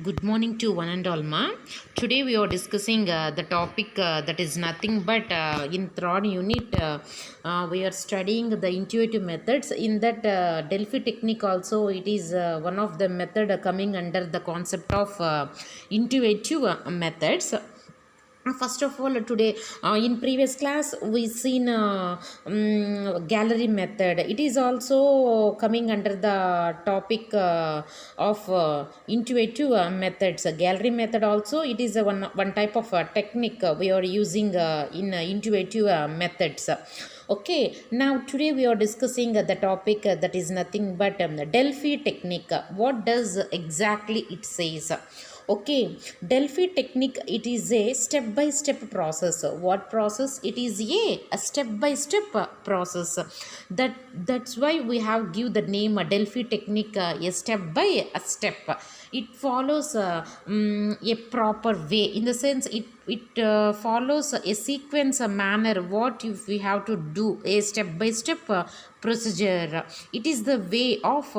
Good morning to one and all, ma. Today we are discussing the topic that is nothing but in third unit we are studying the intuitive methods. In that Delphi technique also it is one of the method coming under the concept of intuitive methods. First of all, today in previous class we seen gallery method. It is also coming under the topic of intuitive methods. Gallery method also it is a one type of technique we are using in intuitive methods. Okay, now today we are discussing the topic that is nothing but Delphi technique. What does exactly it says? Okay, Delphi technique, it is a step by step process. What process? It is a step by step process. That's why we have give the name Delphi technique, a step by a step. It follows a proper way, in the sense it follows a sequence, a manner. What if we have to do a step by step procedure? It is the way of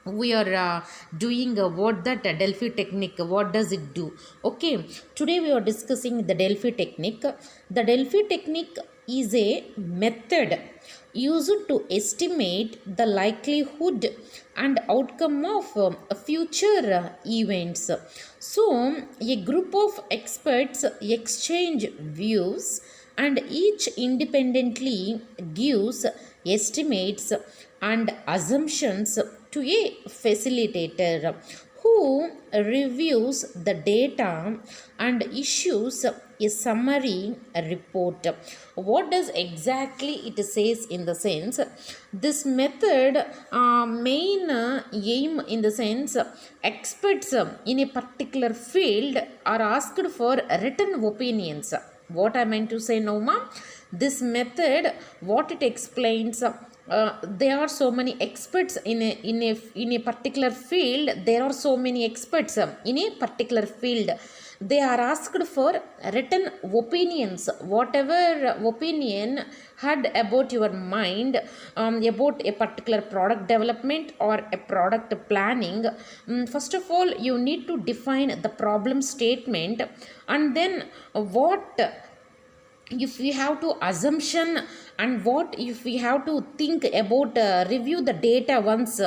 we are doing what that Delphi technique, what does it do? Okay, today we are discussing the Delphi technique. The Delphi technique is a method used to estimate the likelihood and outcome of future events. So a group of experts exchange views and each independently gives estimates and assumptions to a facilitator who reviews the data and issues a summary report. What does exactly it says? In the sense, this method main aim, in the sense, experts in a particular field are asked for written opinions. What I meant to say now, ma, this method, what it explains, there are so many experts in a particular field. There are so many experts in a particular field. They are asked for written opinions. Whatever opinion had about your mind, about a particular product development or a product planning. First of all, you need to define the problem statement, and then what if we have to assumption, and what if we have to think about review the data once,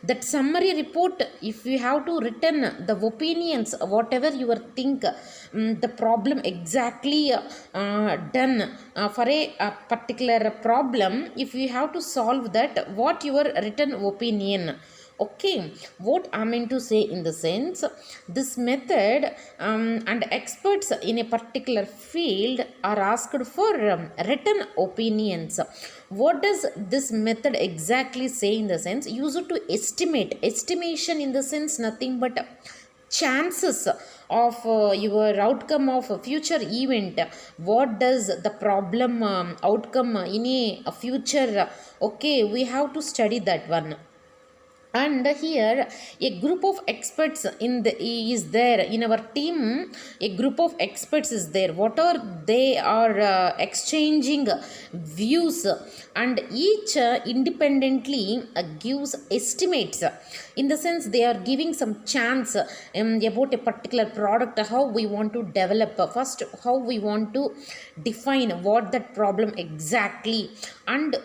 that summary report, if we have to written the opinions, whatever you are think, the problem exactly done for a particular problem, if we have to solve that, what your written opinion. Okay, what I mean to say, in the sense, this method and experts in a particular field are asked for written opinions. What does this method exactly say? In the sense, used to estimate, estimation, in the sense, nothing but chances of your outcome of a future event. What does the problem outcome in a future? Okay, we have to study that one. And here a group of experts in the is there in our team. A group of experts is there. What are they are exchanging views, and each independently gives estimates. In the sense, they are giving some chance about a particular product, how we want to develop, first how we want to define what that problem exactly, and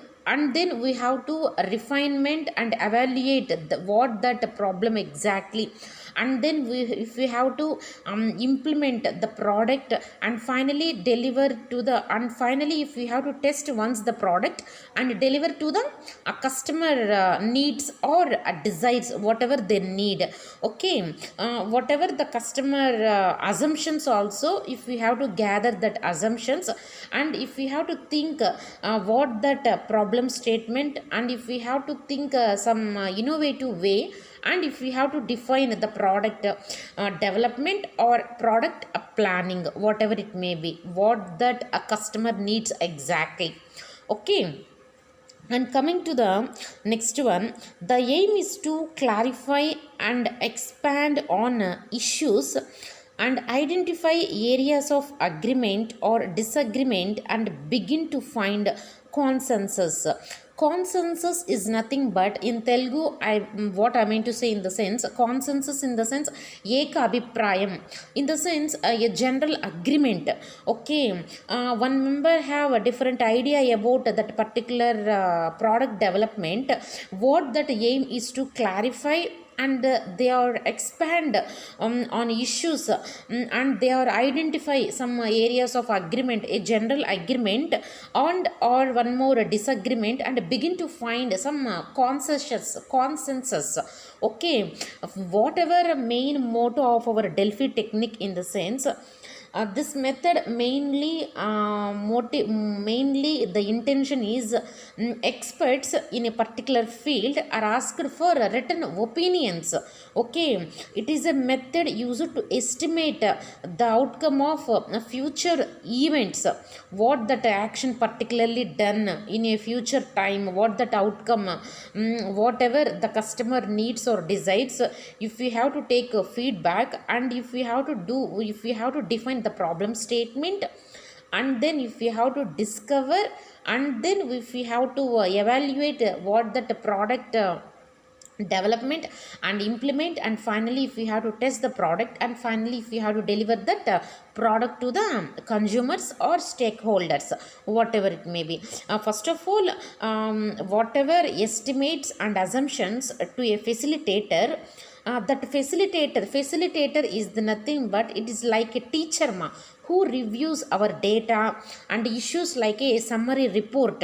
then we have to refinement and evaluate what that problem exactly, and then if we have to implement the product, and finally deliver to the, and finally if we have to test once the product and deliver to the customer needs or desires, whatever they need. Okay, whatever the customer assumptions also, if we have to gather that assumptions, and if we have to think what that problem statement, and if we have to think some innovative way, and if we have to define the product development or product planning, whatever it may be, what that a customer needs exactly. Okay, and coming to the next one, the aim is to clarify and expand on issues and identify areas of agreement or disagreement and begin to find consensus. Consensus is nothing but, in Telugu, what I mean to say in the sense, consensus in the sense eka abhiprayam, in the sense a general agreement. Okay, one member have a different idea about that particular product development. What that aim is to clarify, and they are expand on issues, and they are identify some areas of agreement, a general agreement, and or one more disagreement, and begin to find some consensus. Okay, whatever main motto of our Delphi technique in the sense, this method mainly the intention is, experts in a particular field are asked for written opinions. Okay, it is a method used to estimate the outcome of future events, what that action particularly done in a future time, what that outcome, whatever the customer needs or decides. If we have to take feedback, and if we have to do, if we have to define the problem statement, and then if we have to discover, and then if we have to evaluate what that product development and implement, and finally if we have to test the product, and finally if we have to deliver that product to the consumers or stakeholders, whatever it may be. First of all, whatever estimates and assumptions to a facilitator, that facilitator is the nothing but it is like a teacher who reviews our data and issues like a summary report.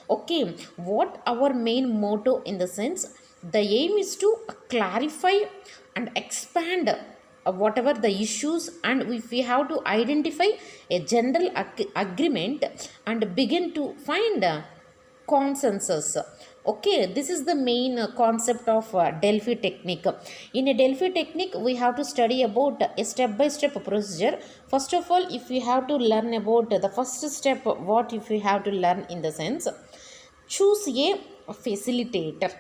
Okay, what our main motto in the sense, the aim is to clarify and expand whatever the issues, and if we have to identify a general agreement and begin to find consensus. Okay, this is the main concept of Delphi technique. In a Delphi technique, we have to study about a step by step procedure. First of all, if we have to learn about the first step, what if we have to learn in the sense, choose a facilitator.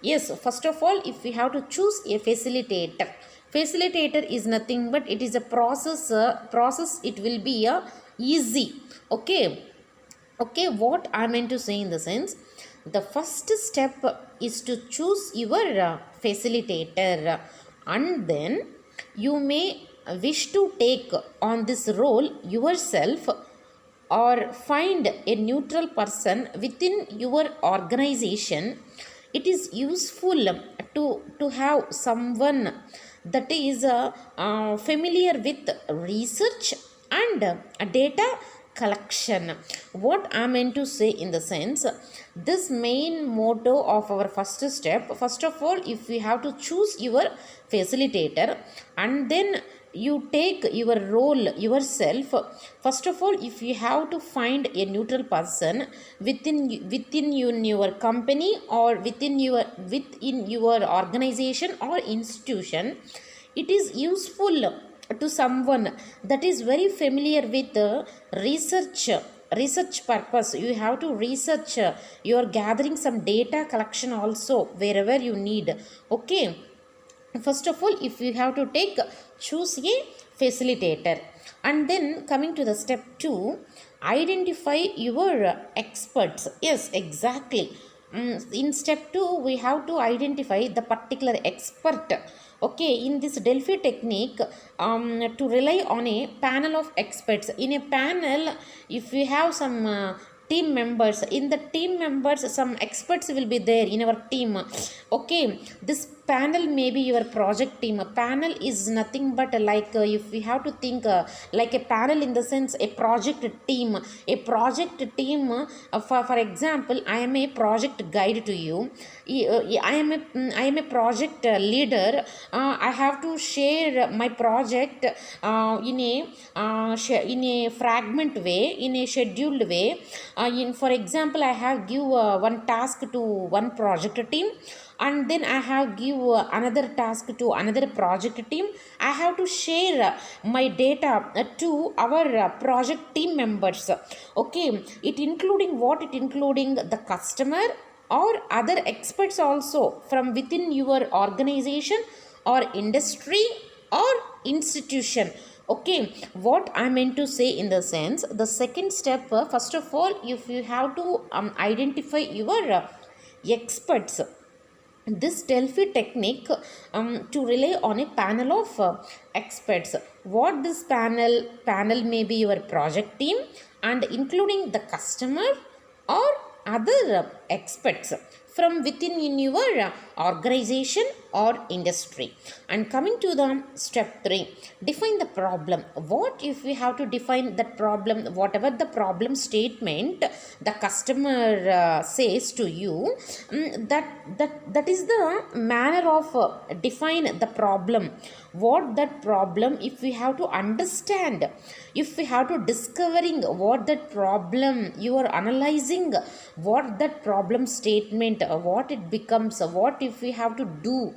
Yes, first of all, if we have to choose a facilitator is nothing but it is a process, it will be a easy. Okay, what I meant to say in the sense, the first step is to choose your facilitator, and then you may wish to take on this role yourself, or find a neutral person within your organization. It is useful to have someone that is familiar with research and data collection. What I meant to say in the sense, this main motto of our first step, first of all, if we have to choose your facilitator, and then you take your role yourself. First of all, if you have to find a neutral person within your company, or within your organization or institution, it is useful to someone that is very familiar with research purpose. You have to research, you are gathering some data collection also wherever you need. Okay, first of all, if you have to choose a facilitator, and then coming to the step 2, identify your experts. Yes, exactly. In step 2, we have to identify the particular expert. Okay, in this Delphi technique, to rely on a panel of experts. In a panel, if we have some team members, in the team members some experts will be there in our team. Okay, this panel may be your project team. A panel is nothing but like, if we have to think like a panel in the sense a project team. For example, I am a project guide to you. I am a project leader. I have to share my project in a fragment way, in a scheduled way. For example, I have give one task to one project team, and then I have give another task to another project team. I have to share my data to our project team members. Okay, it including what? It including the customer or other experts also from within your organization or industry or institution. Okay, what I meant to say in the sense, the second step, first of all, if you have to identify your experts, this Delphi technique to rely on a panel of experts. What this panel may be your project team and including the customer or other experts from within in your organization or industry. And coming to the step 3, define the problem. What if we have to define that problem, whatever the problem statement the customer says to you, that is the manner of define the problem. What that problem, if we have to understand, if we have to discovering what that problem you are analyzing, what that problem statement, what it becomes, what if we have to do,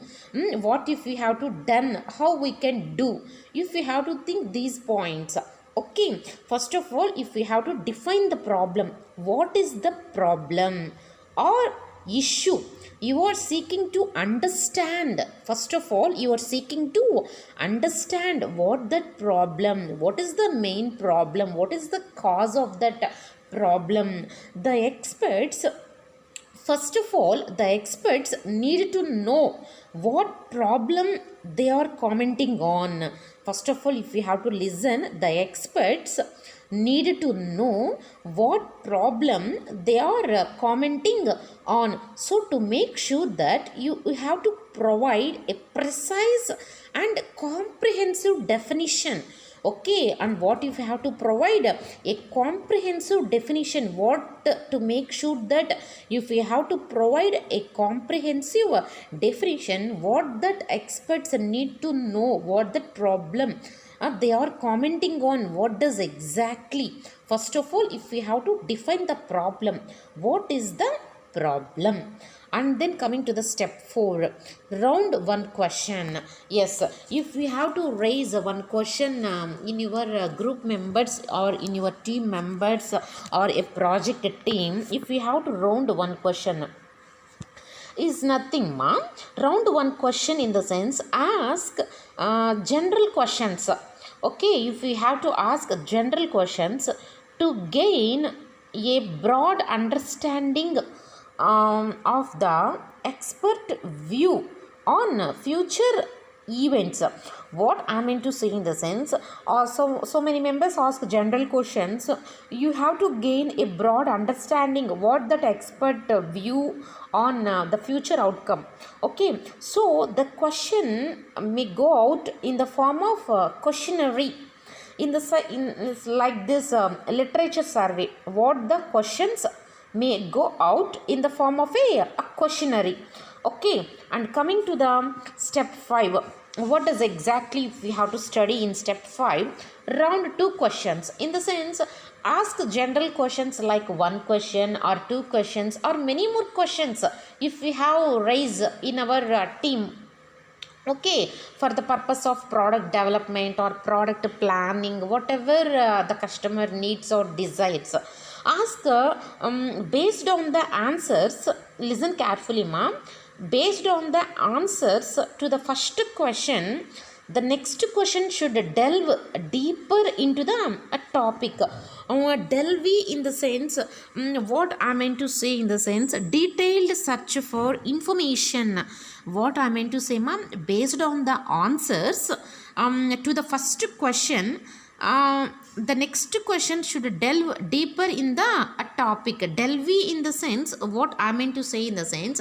what if we have to done, how we can do, if we have to think these points. Okay, first of all, if we have to define the problem, what is the problem or issue you are seeking to understand. First of all, you are seeking to understand what that problem, what is the main problem, what is the cause of that problem. The experts, first of all, the experts need to know what problem they are commenting on. First of all, if we have to listen, the experts need to know what problem they are commenting on. So, to make sure that you have to provide a precise and comprehensive definition. Okay, and what if you have to provide a comprehensive definition, what to make sure that if you have to provide a comprehensive definition, what that experts need to know, what the problem they are commenting on, what does exactly. First of all, if we have to define the problem, what is the problem? And then coming to the step 4, round one question. Yes, if we have to raise one question in your group members or in your team members or a project team, if we have to round one question, is nothing, ma. Round one question in the sense, ask general questions. Okay, if we have to ask general questions to gain a broad understanding of the expert view on future events. What I mean to say in the sense, so many members ask general questions. You have to gain a broad understanding what that expert view on the future outcome. Okay, so the question may go out in the form of questionnaire. In it's like this literature survey, what the questions may go out in the form of a questionnaire. Okay, and coming to the step 5, what does exactly we have to study in step 5? Round 2 questions, in the sense, ask general questions like one question or two questions or many more questions if we have raised in our team. Okay, for the purpose of product development or product planning, whatever the customer needs or desires, ask based on the answers. Listen carefully, ma'am. Based on the answers to the first question, the next question should delve deeper into the topic. Delve in the sense, what I meant to say in the sense, detailed search for information. What I meant to say, ma'am, based on the answers to the first question, the next question should delve deeper in the topic. Delve in the sense, what I meant to say in the sense,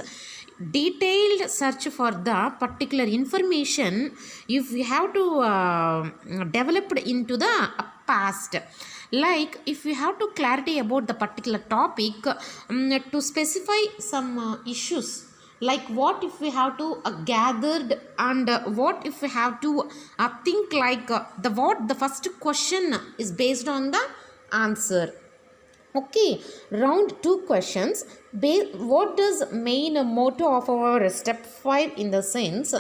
detailed search for the particular information if we have to develop into the past. Like if we have to clarity about the particular topic, to specify some issues, like what if we have to gathered, and what if we have to think like the first question is based on the answer. Okay, round 2 questions. What does main motto of our step 5 in the sense,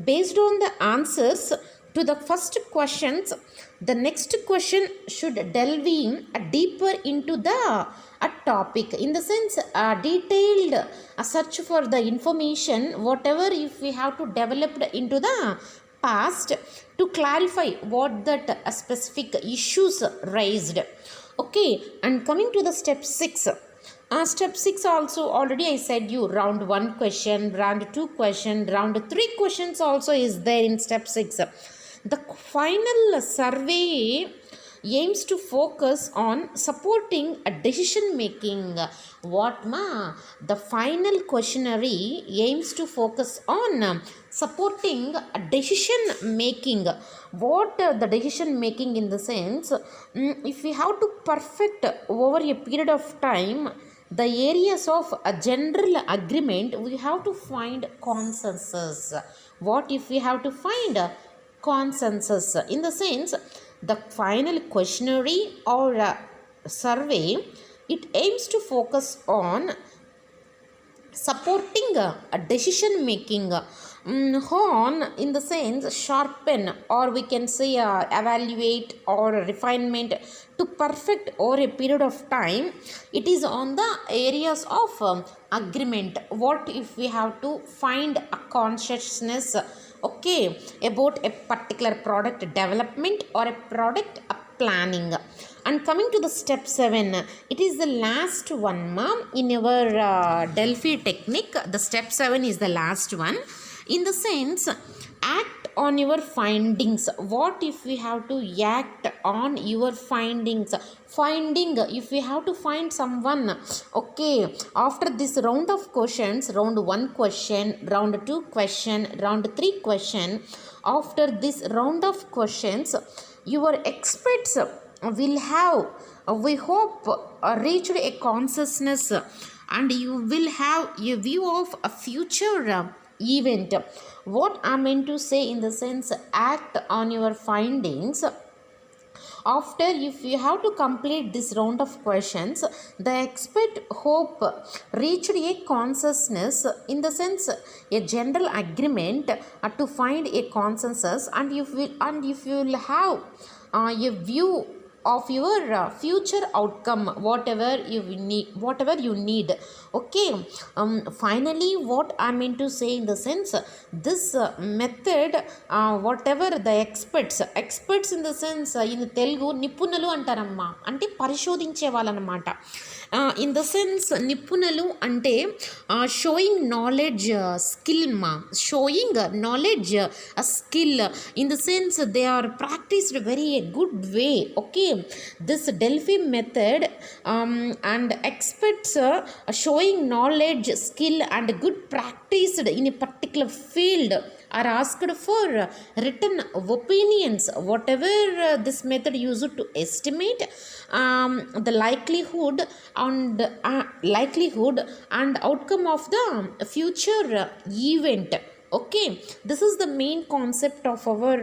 based on the answers to the first questions, the next question should delve in deeper into the topic. In the sense, detailed search for the information, whatever if we have to develop into the past to clarify what that specific issues raised. Okay, and coming to the step 6. Step 6 also already I said you round 1 question, round 2 question, round 3 questions also is there in step 6. The final survey aims to focus on supporting a decision making. What ma? The final questionnaire aims to focus on supporting a decision making. What the decision making in the sense, if we have to perfect over a period of time the areas of a general agreement, we have to find consensus. What if we have to find consensus? In the sense, the final questionnaire or survey, it aims to focus on supporting a decision making on, in the sense, sharpen, or we can say evaluate or refinement to perfect over a period of time. It is on the areas of agreement. What if we have to find a consciousness, okay, about a particular product development or a product planning. And coming to the step 7, it is the last one ma in our Delphi technique. The step 7 is the last one. In the sense, act on your findings. What if we have to act on your findings? Finding, if we have to find someone, okay, after this round of questions, round 1 question, round 2 question, round 3 question, after this round of questions, your experts will have, we hope, reached a consciousness, and you will have a view of a future event. What I meant to say in the sense, act on your findings. After, if you have to complete this round of questions, the expert hope reached a consciousness, in the sense a general agreement to find a consensus, and if you will have a view of your future outcome, whatever you need. Okay, finally, what I mean to say in the sense, this method, whatever the experts in the sense, in Telugu నిపుణులు అంటారమ్మా, అంటే పరిశోధించే వాళ్ళనమాట. In the sense నిపుణులు అంటే showing knowledge skill మా, showing knowledge skill, in the sense they are practised very a good way. Okay, this Delphi method and experts showing knowledge, skill and good practice in a particular field are asked for written opinions. Whatever this method used to estimate the likelihood and outcome of the future event. Okay, this is the main concept of our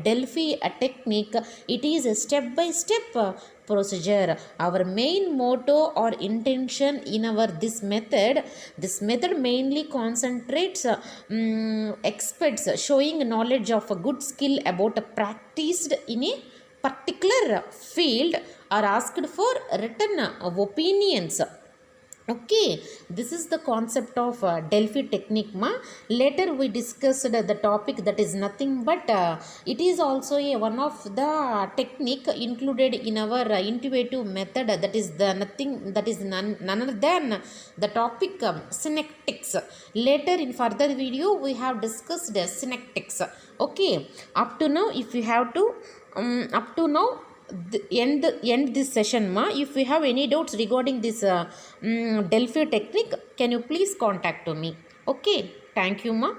Delphi technique. It is a step by step procedure. Our main motto or intention in our this method mainly concentrates experts showing knowledge of a good skill about a practiced in a particular field are asked for written opinions. Okay, this is the concept of Delphi technique ma. Later we discussed the topic that is nothing but it is also one of the technique included in our intuitive method, that is the none other than the topic synectics. Later in further video we have discussed synectics. Okay, up to now, if you have to up to now end this session ma. If you have any doubts regarding this Delphi technique, can you please contact to me? Okay, thank you ma.